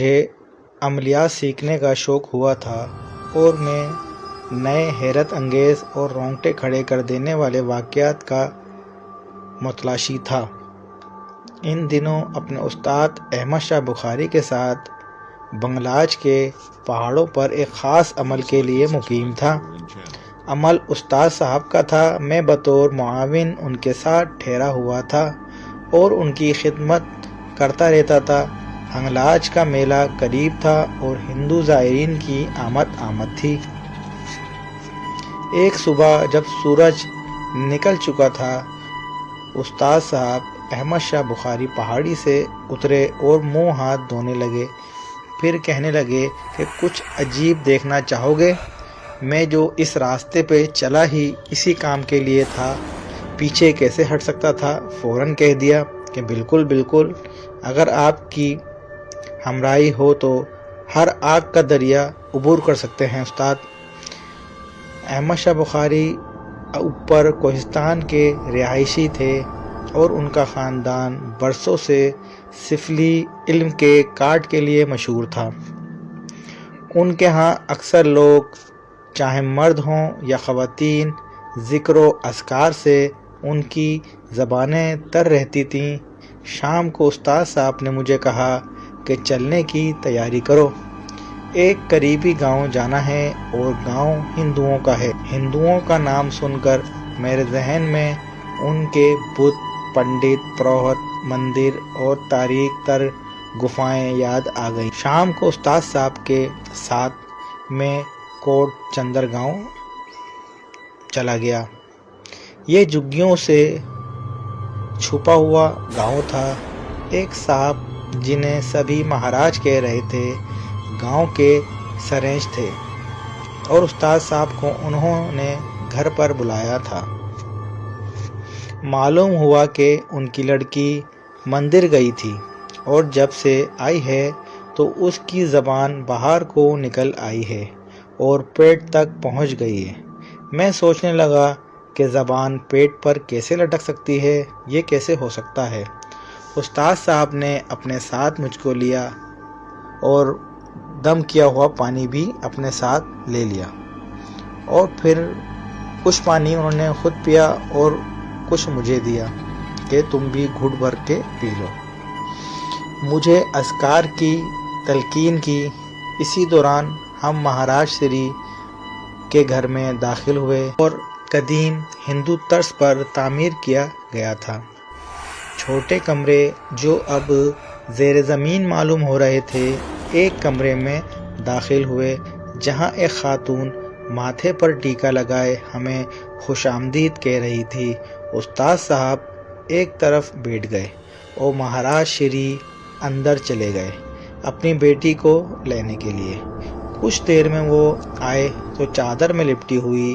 مجھے عملیات سیکھنے کا شوق ہوا تھا اور میں نئے حیرت انگیز اور رونگٹے کھڑے کر دینے والے واقعات کا متلاشی تھا۔ ان دنوں اپنے استاد احمد شاہ بخاری کے ساتھ بنگلاج کے پہاڑوں پر ایک خاص عمل کے لیے مقیم تھا۔ عمل استاد صاحب کا تھا۔ میں بطور معاون ان کے ساتھ ٹھہرا ہوا تھا اور ان کی خدمت کرتا رہتا تھا۔ بنگلاج کا میلہ قریب تھا اور ہندو زائرین کی آمد تھی۔ ایک صبح جب سورج نکل چکا تھا، استاد صاحب احمد شاہ بخاری پہاڑی سے اترے اور منہ ہاتھ دھونے لگے۔ پھر کہنے لگے کہ کچھ عجیب دیکھنا چاہو گے؟ میں جو اس راستے پہ چلا ہی اسی کام کے لیے تھا، پیچھے کیسے ہٹ سکتا تھا؟ فوراً کہہ دیا کہ بالکل، اگر آپ کی ہمراہی ہو تو ہر آگ کا دریا عبور کر سکتے ہیں استاد۔ احمد شاہ بخاری اوپر کوہستان کے رہائشی تھے اور ان کا خاندان برسوں سے سفلی علم کے کاٹ کے لیے مشہور تھا۔ ان کے ہاں اکثر لوگ، چاہے مرد ہوں یا خواتین، ذکر و اذکار سے ان کی زبانیں تر رہتی تھیں۔ شام کو استاد صاحب نے مجھے کہا کہ چلنے کی تیاری کرو، ایک قریبی گاؤں جانا ہے اور گاؤں ہندوؤں کا ہے۔ ہندوؤں کا نام سن کر میرے ذہن میں ان کے بت، پنڈت، پروہت، مندر اور تاریک تر گفائیں یاد آ گئیں۔ شام کو استاد صاحب کے ساتھ میں کوٹ چندر گاؤں چلا گیا۔ یہ جھگیوں سے چھپا ہوا گاؤں تھا۔ ایک صاحب جنہیں سبھی مہاراج کہہ رہے تھے، گاؤں کے سرپنچ تھے اور استاد صاحب کو انہوں نے گھر پر بلایا تھا۔ معلوم ہوا کہ ان کی لڑکی مندر گئی تھی اور جب سے آئی ہے تو اس کی زبان باہر کو نکل آئی ہے اور پیٹ تک پہنچ گئی ہے۔ میں سوچنے لگا کہ زبان پیٹ پر کیسے لٹک سکتی ہے؟ یہ کیسے ہو سکتا ہے؟ استاد صاحب نے اپنے ساتھ مجھ کو لیا اور دم کیا ہوا پانی بھی اپنے ساتھ لے لیا، اور پھر کچھ پانی انہوں نے خود پیا اور کچھ مجھے دیا کہ تم بھی گھٹ بھر کے پی لو۔ مجھے اذکار کی تلقین کی۔ اسی دوران ہم مہاراج سری کے گھر میں داخل ہوئے اور قدیم ہندو طرز پر تعمیر کیا گیا تھا۔ چھوٹے کمرے جو اب زیر زمین معلوم ہو رہے تھے۔ ایک کمرے میں داخل ہوئے جہاں ایک خاتون ماتھے پر ٹیکا لگائے ہمیں خوش آمدید کہہ رہی تھی۔ استاد صاحب ایک طرف بیٹھ گئے اور مہاراج شری اندر چلے گئے اپنی بیٹی کو لینے کے لیے۔ کچھ دیر میں وہ آئے تو چادر میں لپٹی ہوئی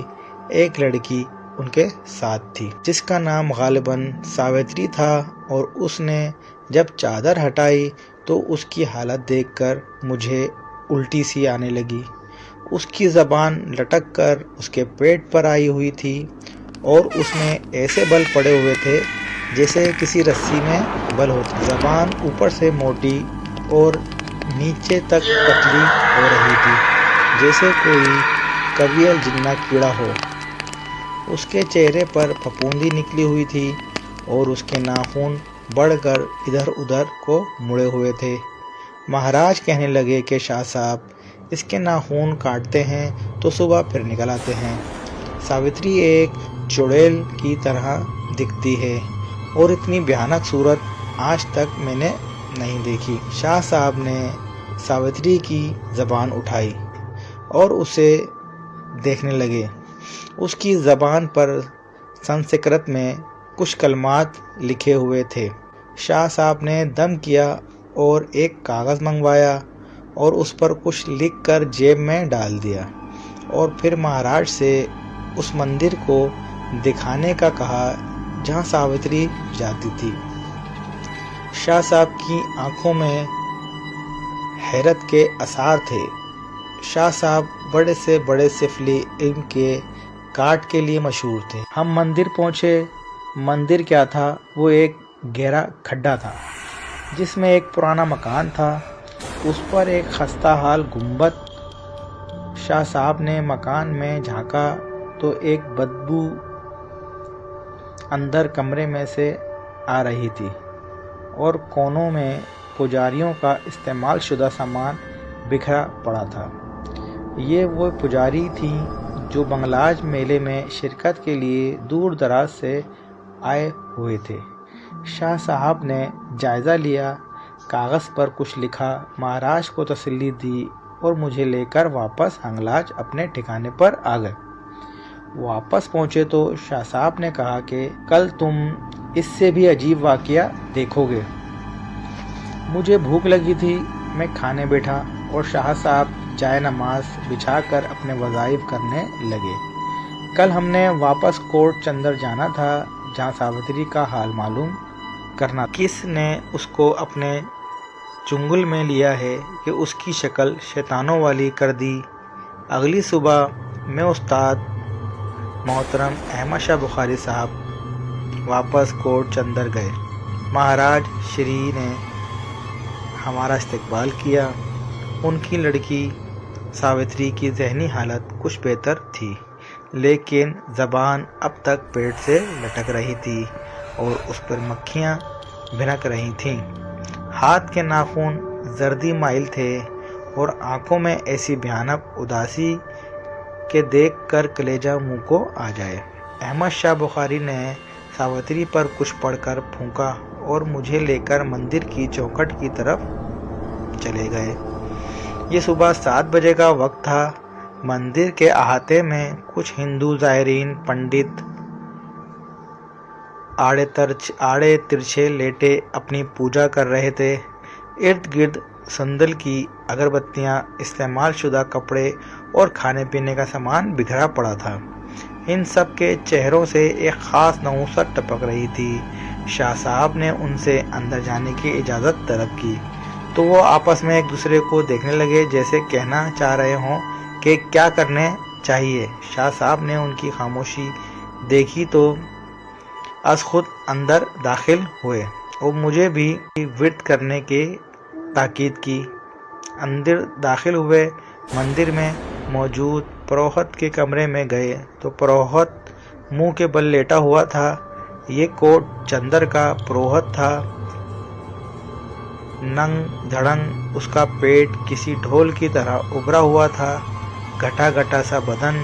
ایک لڑکی ان کے ساتھ تھی جس کا نام غالباً ساوتری تھا، اور اس نے جب چادر ہٹائی تو اس کی حالت دیکھ کر مجھے الٹی سی آنے لگی۔ اس کی زبان لٹک کر اس کے پیٹ پر آئی ہوئی تھی اور اس میں ایسے بل پڑے ہوئے تھے جیسے کسی رسی میں بل ہوتی۔ زبان اوپر سے موٹی اور نیچے تک پتلی ہو رہی تھی جیسے کوئی کویل جننا کیڑا ہو۔ اس کے چہرے پر پھپھوندی نکلی ہوئی تھی اور اس کے ناخن بڑھ کر ادھر ادھر کو مڑے ہوئے تھے۔ مہاراج کہنے لگے کہ شاہ صاحب اس کے ناخن کاٹتے ہیں تو صبح پھر نکل آتے ہیں۔ ساوتری ایک چڑیل کی طرح دکھتی ہے اور اتنی بھیانک صورت آج تک میں نے نہیں دیکھی۔ شاہ صاحب نے ساوتری کی زبان اٹھائی اور اسے دیکھنے لگے۔ اس کی زبان پر سنسکرت میں کچھ کلمات لکھے ہوئے تھے۔ شاہ صاحب نے دم کیا اور ایک کاغذ منگوایا اور اس پر کچھ لکھ کر جیب میں ڈال دیا، اور پھر مہاراج سے اس مندر کو دکھانے کا کہا جہاں ساوتری جاتی تھی۔ شاہ صاحب کی آنکھوں میں حیرت کے آثار تھے۔ شاہ صاحب بڑے سے بڑے سفلی علم کے کاٹ کے لیے مشہور تھے۔ ہم مندر پہنچے۔ مندر کیا تھا؟ وہ ایک گہرا کھڈا تھا جس میں ایک پرانا مکان تھا اس پر ایک خستہ حال گنبد۔ شاہ صاحب نے مکان میں جھانکا تو ایک بدبو اندر کمرے میں سے آ رہی تھی اور کونوں میں پجاریوں کا استعمال شدہ سامان بکھرا پڑا تھا۔ یہ وہ پجاری تھیں جو بنگلاج میلے میں شرکت کے لیے دور دراز سے آئے ہوئے تھے۔ شاہ صاحب نے جائزہ لیا، کاغذ پر کچھ لکھا، مہاراج کو تسلی دی اور مجھے لے کر واپس ہنگلاج اپنے ٹھکانے پر آ گئے۔ واپس پہنچے تو شاہ صاحب نے کہا کہ کل تم اس سے بھی عجیب واقعہ دیکھو گے۔ مجھے بھوک لگی تھی، میں کھانے بیٹھا اور شاہ صاحب جائے نماز بچھا کر اپنے وظائف کرنے لگے۔ کل ہم نے واپس کوٹ چندر جانا تھا جہاں ساوتری کا حال معلوم کرنا۔ کس نے اس کو اپنے چنگل میں لیا ہے کہ اس کی شکل شیطانوں والی کر دی۔ اگلی صبح میں استاد محترم احمد شاہ بخاری صاحب واپس کوٹ چندر گئے۔ مہاراج شری نے ہمارا استقبال کیا۔ ان کی لڑکی ساوتری کی ذہنی حالت کچھ بہتر تھی، لیکن زبان اب تک پیٹ سے لٹک رہی تھی اور اس پر مکھیاں بھنک رہی تھیں۔ ہاتھ کے ناخن زردی مائل تھے اور آنکھوں میں ایسی بھیانک اداسی کہ دیکھ کر کلیجہ منہ کو آ جائے۔ احمد شاہ بخاری نے ساوتری پر کچھ پڑھ کر پھونکا اور مجھے لے کر مندر کی چوکھٹ کی طرف چلے گئے۔ یہ صبح 7 بجے کا وقت تھا۔ مندر کے احاطے میں کچھ ہندو زائرین پنڈت آڑے ترچھے لیٹے اپنی پوجا کر رہے تھے۔ ارد گرد سندل کی اگربتیاں، استعمال شدہ کپڑے اور کھانے پینے کا سامان بکھرا پڑا تھا۔ ان سب کے چہروں سے ایک خاص نحوست ٹپک رہی تھی۔ شاہ صاحب نے ان سے اندر جانے کی اجازت طلب کی تو وہ آپس میں ایک دوسرے کو دیکھنے لگے، جیسے کہنا چاہ رہے ہوں کہ کیا کرنے چاہیے۔ شاہ صاحب نے ان کی خاموشی دیکھی تو از خود اندر داخل ہوئے اور مجھے بھی ورد کرنے کی تاکید کی۔ اندر داخل ہوئے، مندر میں موجود پروہت کے کمرے میں گئے تو پروہت منہ کے بل لیٹا ہوا تھا۔ یہ کوٹ چندر کا پروہت تھا۔ ننگ دھڑنگ اس کا پیٹ کسی ڈھول کی طرح ابھرا ہوا تھا، گھٹا گھٹا سا بدن،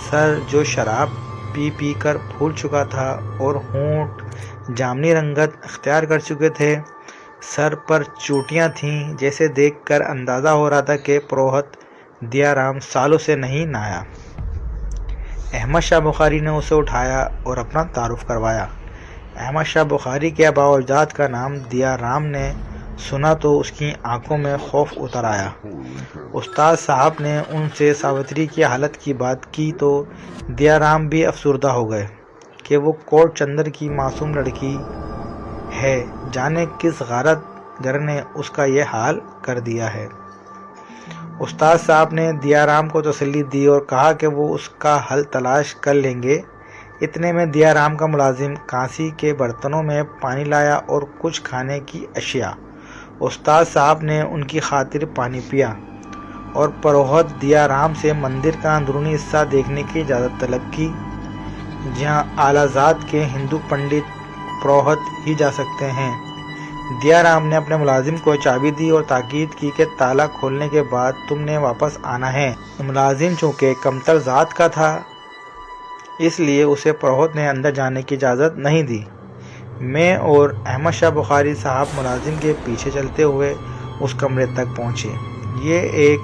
سر جو شراب پی پی کر پھول چکا تھا اور ہونٹ جامنی رنگت اختیار کر چکے تھے۔ سر پر چوٹیاں تھیں، جیسے دیکھ کر اندازہ ہو رہا تھا کہ پروہت دیا رام سالوں سے نہیں نہایا۔ احمد شاہ بخاری نے اسے اٹھایا اور اپنا تعارف کروایا۔ احمد شاہ بخاری کے آباء و اجداد کا نام دیا رام نے سنا تو اس کی آنکھوں میں خوف اتر آیا۔ استاد صاحب نے ان سے ساوتری کی حالت کی بات کی تو دیا رام بھی افسردہ ہو گئے کہ وہ کوٹ چندر کی معصوم لڑکی ہے، جانے کس غارت گر نے اس کا یہ حال کر دیا ہے۔ استاد صاحب نے دیا رام کو تسلی دی اور کہا کہ وہ اس کا حل تلاش کر لیں گے۔ اتنے میں دیا رام کا ملازم کانسی کے برتنوں میں پانی لایا اور کچھ کھانے کی اشیاء۔ استاد صاحب نے ان کی خاطر پانی پیا اور پروہت دیا رام سے مندر کا اندرونی حصہ دیکھنے کی اجازت طلب کی، جہاں اعلیٰ ذات کے ہندو پنڈت پروہت ہی جا سکتے ہیں۔ دیا رام نے اپنے ملازم کو چابی دی اور تاکید کی کہ تالا کھولنے کے بعد تم نے واپس آنا ہے۔ ملازم چونکہ کمتر ذات کا تھا، اس لیے اسے پروہت نے اندر جانے کی اجازت نہیں دی۔ میں اور احمد شاہ بخاری صاحب ملازم کے پیچھے چلتے ہوئے اس کمرے تک پہنچے۔ یہ ایک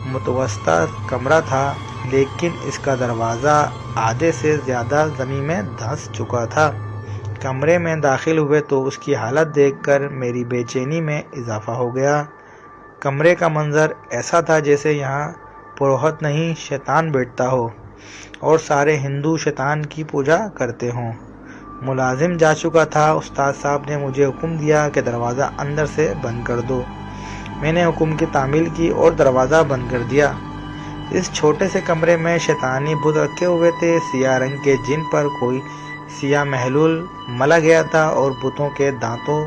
متوسطہ کمرہ تھا، لیکن اس کا دروازہ آدھے سے زیادہ زمین میں دھنس چکا تھا۔ کمرے میں داخل ہوئے تو اس کی حالت دیکھ کر میری بے چینی میں اضافہ ہو گیا۔ کمرے کا منظر ایسا تھا جیسے یہاں پروہت نہیں شیطان بیٹھتا ہو اور سارے ہندو شیطان کی پوجا کرتے ہوں۔ ملازم جا چکا تھا۔ استاد صاحب نے مجھے حکم دیا کہ دروازہ اندر سے بند کر دو۔ میں نے حکم کی تعمیل کی اور دروازہ بند کر دیا۔ اس چھوٹے سے کمرے میں شیطانی بت رکھے ہوئے تھے، سیاہ رنگ کے، جن پر کوئی سیاہ محلول ملا گیا تھا اور بتوں کے دانتوں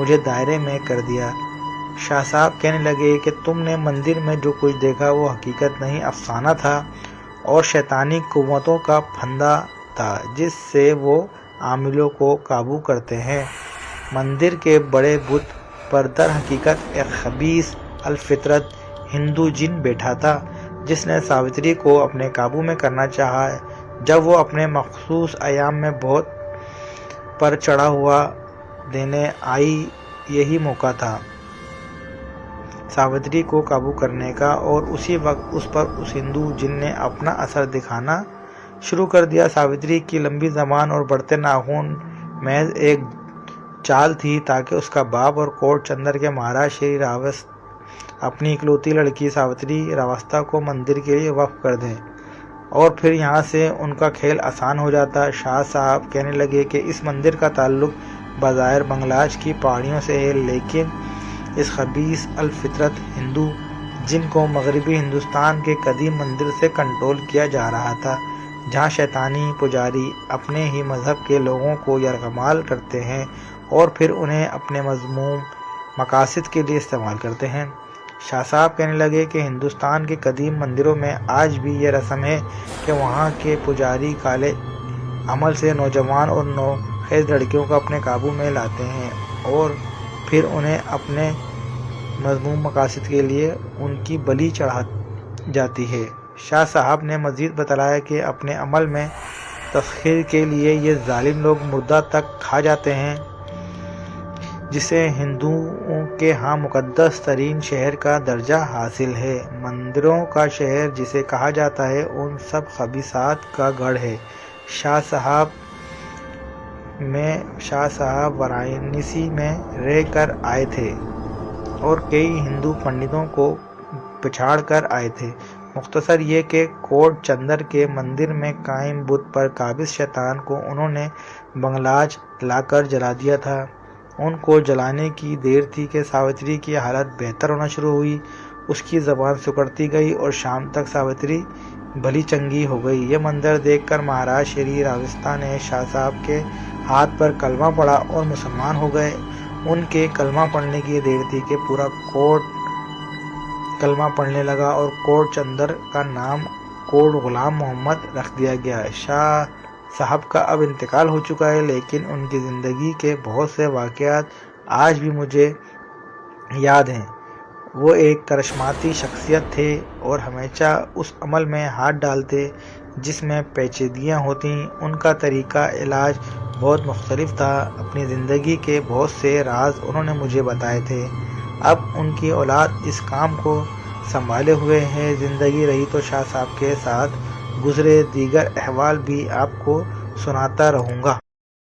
مجھے دائرے میں کر دیا۔ شاہ صاحب کہنے لگے کہ تم نے مندر میں جو کچھ دیکھا وہ حقیقت نہیں، افسانہ تھا اور شیطانی قوتوں کا پھندا تھا جس سے وہ عاملوں کو قابو کرتے ہیں۔ مندر کے بڑے بت پر در حقیقت ایک خبیث الفطرت ہندو جن بیٹھا تھا جس نے ساوتری کو اپنے قابو میں کرنا چاہا۔ جب وہ اپنے مخصوص ایام میں بہت پر چڑھا ہوا دینے آئی، یہی موقع تھا ساوتری کو قابو کرنے کا، اور اسی وقت اس پر اس ہندو جن نے اپنا اثر دکھانا شروع کر دیا۔ ساوتری کی لمبی زبان اور بڑھتے ناخن محض ایک چال تھی تاکہ اس کا باپ اور کوٹ چندر کے مہاراج شری راوست اپنی اکلوتی لڑکی ساوتری راوستہ کو مندر کے لیے وقف کر دیں، اور پھر یہاں سے ان کا کھیل آسان ہو جاتا۔ شاہ صاحب کہنے لگے کہ اس مندر کا تعلق بظاہر بنگلاش کی پہاڑیوں سے ہے، لیکن اس خبیث الفطرت ہندو جن کو مغربی ہندوستان کے قدیم مندر سے کنٹرول کیا جا رہا تھا، جہاں شیطانی پجاری اپنے ہی مذہب کے لوگوں کو یرغمال کرتے ہیں اور پھر انہیں اپنے مذموم مقاصد کے لیے استعمال کرتے ہیں۔ شاہ صاحب کہنے لگے کہ ہندوستان کے قدیم مندروں میں آج بھی یہ رسم ہے کہ وہاں کے پجاری کالے عمل سے نوجوان اور نوخیز لڑکیوں کو اپنے قابو میں لاتے ہیں اور پھر انہیں اپنے مذموم مقاصد کے لیے ان کی بلی چڑھائی جاتی ہے۔ شاہ صاحب نے مزید بتلایا کہ اپنے عمل میں تسخیر کے لیے یہ ظالم لوگ مردہ تک کھا جاتے ہیں، جسے ہندوؤں کے ہاں مقدس ترین شہر کا درجہ حاصل ہے۔ مندروں کا شہر جسے کہا جاتا ہے ان سب خبیثات کا گڑھ ہے۔ شاہ صاحب وارانسی میں رہ کر آئے تھے اور کئی ہندو پنڈتوں کو پچھاڑ کر آئے تھے۔ مختصر یہ کہ کوٹ چندر کے مندر میں قائم بت پر قابض شیطان کو انہوں نے بنگلاج لا کر جلا دیا تھا۔ ان کو جلانے کی دیر تھی کہ ساوتری کی حالت بہتر ہونا شروع ہوئی، اس کی زبان سکڑتی گئی اور شام تک ساوتری بھلی چنگی ہو گئی۔ یہ منظر دیکھ کر مہاراج شری راوستہ نے شاہ صاحب کے ہاتھ پر کلمہ پڑھا اور مسلمان ہو گئے۔ ان کے کلمہ پڑھنے کی دیر تھی کہ پورا کوٹ کلمہ پڑھنے لگا اور کوٹ چندر کا نام کوٹ غلام محمد رکھ دیا گیا۔ شاہ صاحب کا اب انتقال ہو چکا ہے، لیکن ان کی زندگی کے بہت سے واقعات آج بھی مجھے یاد ہیں۔ وہ ایک کرشماتی شخصیت تھے اور ہمیشہ اس عمل میں ہاتھ ڈالتے جس میں پیچیدگیاں ہوتیں۔ ان کا طریقہ علاج بہت مختلف تھا۔ اپنی زندگی کے بہت سے راز انہوں نے مجھے بتائے تھے۔ اب ان کی اولاد اس کام کو سنبھالے ہوئے ہے۔ زندگی رہی تو شاہ صاحب کے ساتھ گزرے دیگر احوال بھی آپ کو سناتا رہوں گا۔